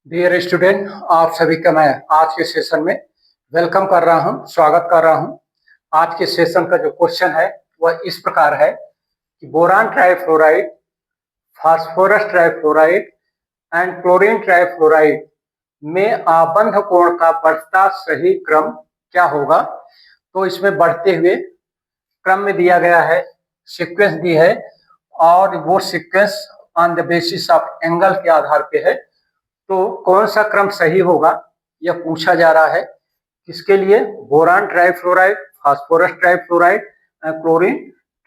Dear student, आप सभी का मैं आज के सेशन में वेलकम कर रहा हूं, स्वागत कर रहा हूं। आज के सेशन का जो क्वेश्चन है वह इस प्रकार है कि boron trifluoride, phosphorus trifluoride and chlorine trifluoride में आबंध कोण का बढ़ता सही क्रम क्या होगा। तो इसमें बढ़ते हुए क्रम में दिया गया है, सीक्वेंस दी है और वो sequence on the basis of angle के आधार पे है। तो कौन सा क्रम सही होगा यह पूछा जा रहा है। किसके लिए? Boron trifluoride, phosphorus trifluoride, chlorine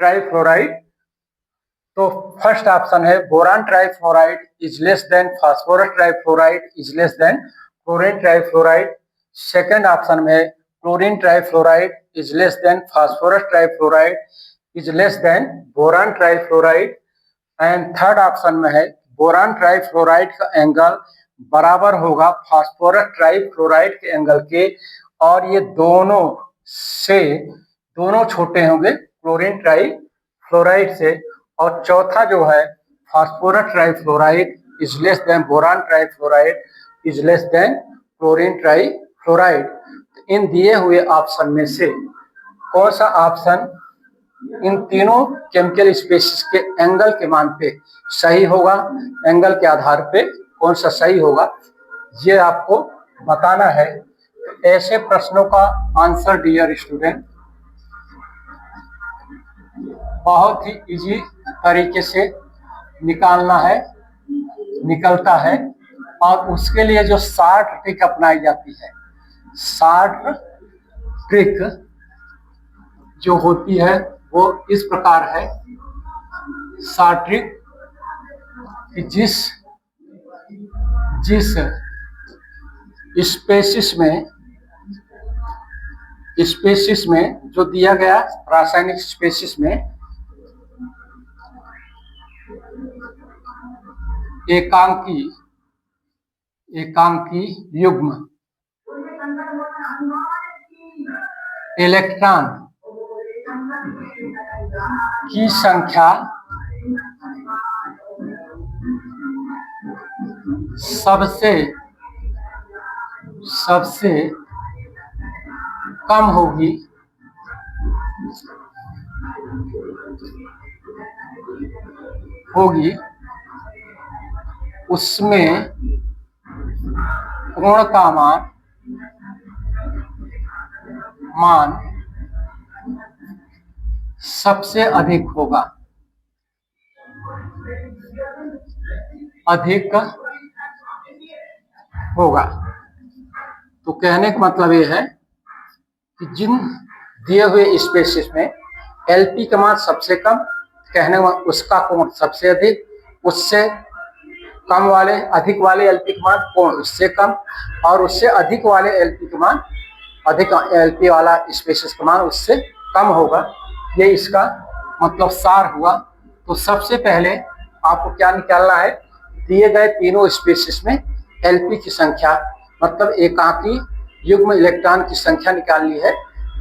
trifluoride. तो फर्स्ट ऑप्शन है boron trifluoride is less than phosphorus trifluoride is less than chlorine trifluoride. Second option में chlorine trifluoride is less than phosphorus trifluoride is less than boron trifluoride. And third option में है boron trifluoride का angle बराबर होगा phosphorus trifluoride के angle के, और ये दोनों छोटे होंगे क्लोरीन ट्राइफ्लोराइड से। और चौथा जो है phosphorus trifluoride is less than boron trifluoride is less than chlorine trifluoride. इन दिए हुए ऑप्शन में से कौन सा ऑप्शन इन तीनों केमिकल स्पीशीज के एंगल के मान पे सही होगा, एंगल के आधार पे कौन सा सही होगा, ये आपको बताना है। तो ऐसे प्रश्नों का आंसर डियर स्टूडेंट बहुत ही इजी तरीके से निकालना है, निकलता है। और उसके लिए जो शॉर्ट ट्रिक अपनाई जाती है, शॉर्ट ट्रिक जो होती है वो इस प्रकार है। शॉर्ट ट्रिक कि जिस स्पेसिस में जो दिया गया रासायनिक स्पेसिस में एकांकी युग्म इलेक्ट्रॉन की संख्या सबसे कम होगी उसमें कोण का मान सबसे अधिक होगा। तो कहने का मतलब ये है कि जिन दिए हुए स्पेसिस में एलपी का मान सबसे कम, कहने का उसका कोण सबसे अधिक, उससे कम वाले अधिक वाले एलपी का मान कोण उससे कम, और उससे अधिक वाले एलपी का मान अधिक एलपी वाला स्पेसिस का मान उससे कम होगा। ये इसका मतलब सार हुआ। तो सबसे पहले आपको क्या निकालना है, दिए गए तीनों स्पेसिस में एलपी की संख्या मतलब एकांकी युग्म इलेक्ट्रॉन की संख्या निकालनी है।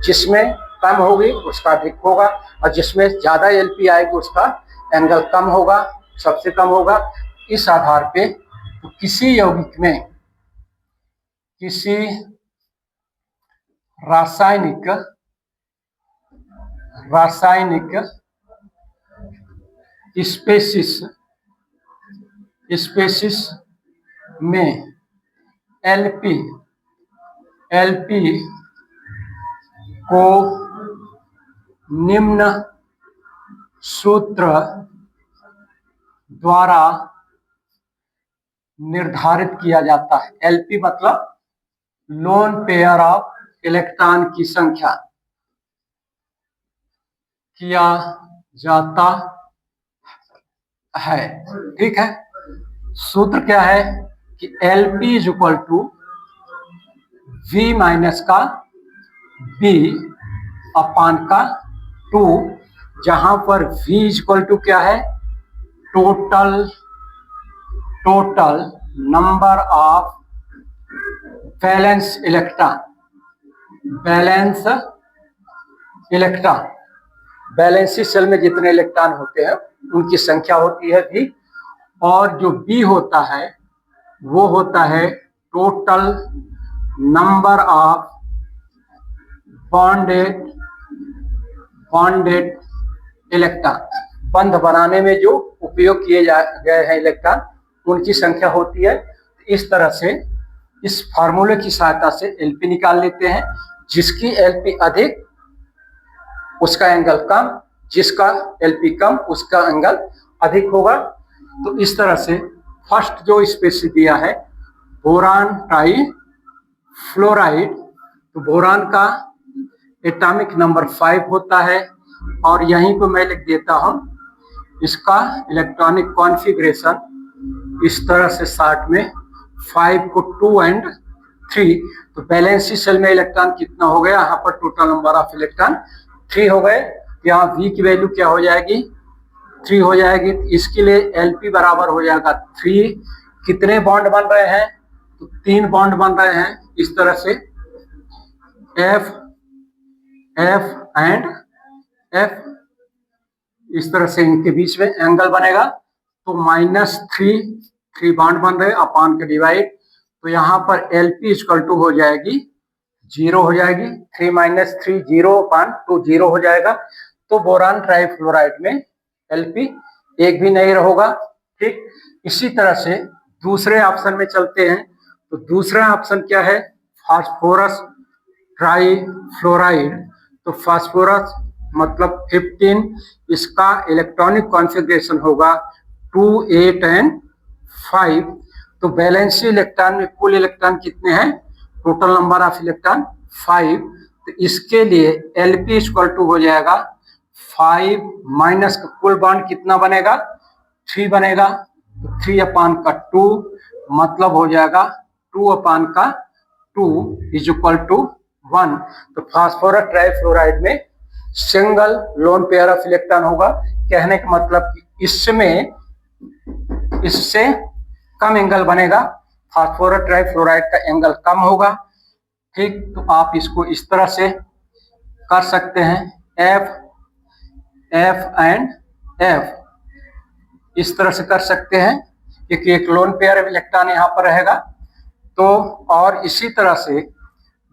जिसमें कम होगी उसका अधिक होगा, और जिसमें ज्यादा एलपी आएगी उसका एंगल कम होगा, सबसे कम होगा। इस आधार पे तो किसी यौगिक में किसी रासायनिक स्पेसिस में एलपी को निम्न सूत्र द्वारा निर्धारित किया जाता है। एलपी मतलब लोन पेयर ऑफ इलेक्ट्रॉन की संख्या किया जाता है। ठीक है, सूत्र क्या है कि LP is equal to V minus का बी अपान का 2, जहां पर v इज इक्वल टू क्या है, total number of valence electron valency shell में जितने इलेक्ट्रॉन होते हैं उनकी संख्या होती है v, और जो b होता है वो होता है total number of bonded electron. बंध बनाने में जो उपयोग किए गए हैं इलेक्ट्रॉन, उनकी संख्या होती है। इस तरह से इस फार्मूले की सहायता से एलपी निकाल लेते हैं। जिसकी एलपी अधिक उसका एंगल कम, जिसका एलपी कम उसका एंगल अधिक होगा। तो इस तरह से फर्स्ट जो स्पेसिस दिया है बोरान ट्राई फ्लोराइड, तो बोरान का एटॉमिक नंबर 5 होता है। और यहीं पर मैं लिख देता हूं इसका इलेक्ट्रॉनिक कॉन्फ़िगरेशन इस तरह से शार्ट में 5 को 2 और 3। तो वैलेंसी शेल में इलेक्ट्रॉन कितना हो गया, यहाँ पर टोटल नंबर ऑफ इलेक्ट्रॉन 3 हो गए। यहाँ V की वैल्यू क्या हो जाएगी, 3 हो जाएगी। इसके लिए LP बराबर हो जाएगा 3। कितने बॉन्ड बन रहे हैं, तो 3 बॉन्ड बन रहे हैं। इस तरह से F एंड F, इस तरह से इनके बीच में एंगल बनेगा। तो -3 बॉन्ड बन रहे अपॉन के डिवाइड। तो यहाँ पर LP इक्वल टू हो जाएगी 0 हो जाएगी। 3 - 3 0/2 0 हो जाएगा। तो बोरान ट्राइफ्लोराइड में LP एक भी नहीं होगा। ठीक, इसी तरह से दूसरे ऑप्शन में चलते हैं। तो दूसरा ऑप्शन क्या है, फास्फोरस ट्राइफ्लोराइड। तो फास्फोरस मतलब 15, इसका इलेक्ट्रॉनिक कॉन्फ़िगरेशन होगा 2 8 और 5। तो वैलेंसी इलेक्ट्रॉन में कुल इलेक्ट्रॉन कितने हैं, टोटल नंबर ऑफ इलेक्ट्रॉन 5। तो इसके लिए LP इक्वल टू हो जाएगा 5 माइनस का कुल बॉन्ड कितना बनेगा, 3 बनेगा। तो 3/2 मतलब हो जाएगा 2/2 इज इक्वल टू 1। तो फास्फोरस ट्राइफ्लोराइड में single lone pair of electron होगा। कहने का मतलब कि इससे कम एंगल बनेगा, फास्फोरस ट्राइफ्लोराइड का एंगल कम होगा। ठीक, तो आप इसको इस तरह से कर सकते हैं, F एंड F इस तरह से कर सकते हैं, क्योंकि एक लोन पेयर इलेक्ट्रॉन यहाँ पर रहेगा। तो और इसी तरह से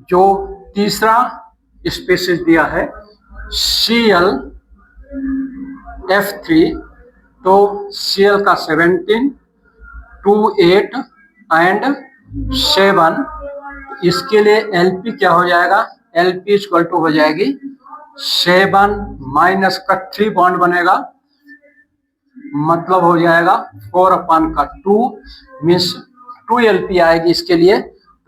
जो तीसरा स्पेसिस दिया है ClF3, तो Cl का 17, 2 8 और 7। इसके लिए LP क्या हो जाएगा, LP इक्वल टू हो जाएगी 7 माइनस का 3 बॉन्ड बनेगा, मतलब हो जाएगा 4/2 मीन्स 2 LP आएगी इसके लिए।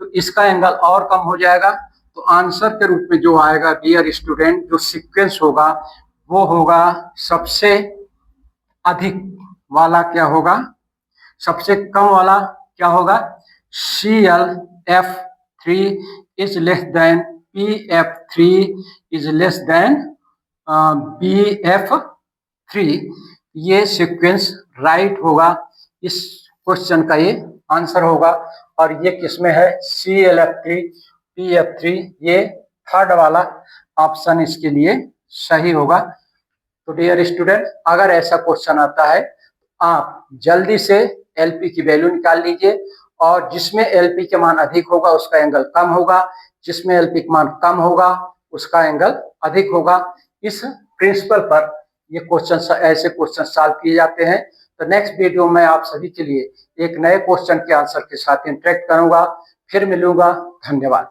तो इसका एंगल और कम हो जाएगा। तो आंसर के रूप में जो आएगा डियर स्टूडेंट, जो सीक्वेंस होगा वो होगा सबसे अधिक वाला क्या होगा, सबसे कम वाला क्या होगा, ClF3 is less then PF3 is less then BF3। ये सीक्वेंस राइट होगा, इस क्वेश्चन का ये आंसर होगा। और ये किसमें है, ClF3 PF3, ये थर्ड वाला ऑप्शन इसके लिए सही होगा। तो डियर स्टूडेंट, अगर ऐसा क्वेश्चन आता है आप जल्दी से LP की वैल्यू निकाल लीजिए, और जिसमें LP के मान अधिक होगा उसका एंगल कम होगा, जिसमें LP का मान कम होगा उसका एंगल अधिक होगा। इस प्रिंसिपल पर ये क्वेश्चन, ऐसे क्वेश्चन सॉल्व किए जाते हैं। तो नेक्स्ट वीडियो में आप सभी के लिए एक नए क्वेश्चन के आंसर के साथ इंटरेक्ट करूंगा। फिर मिलूंगा, धन्यवाद।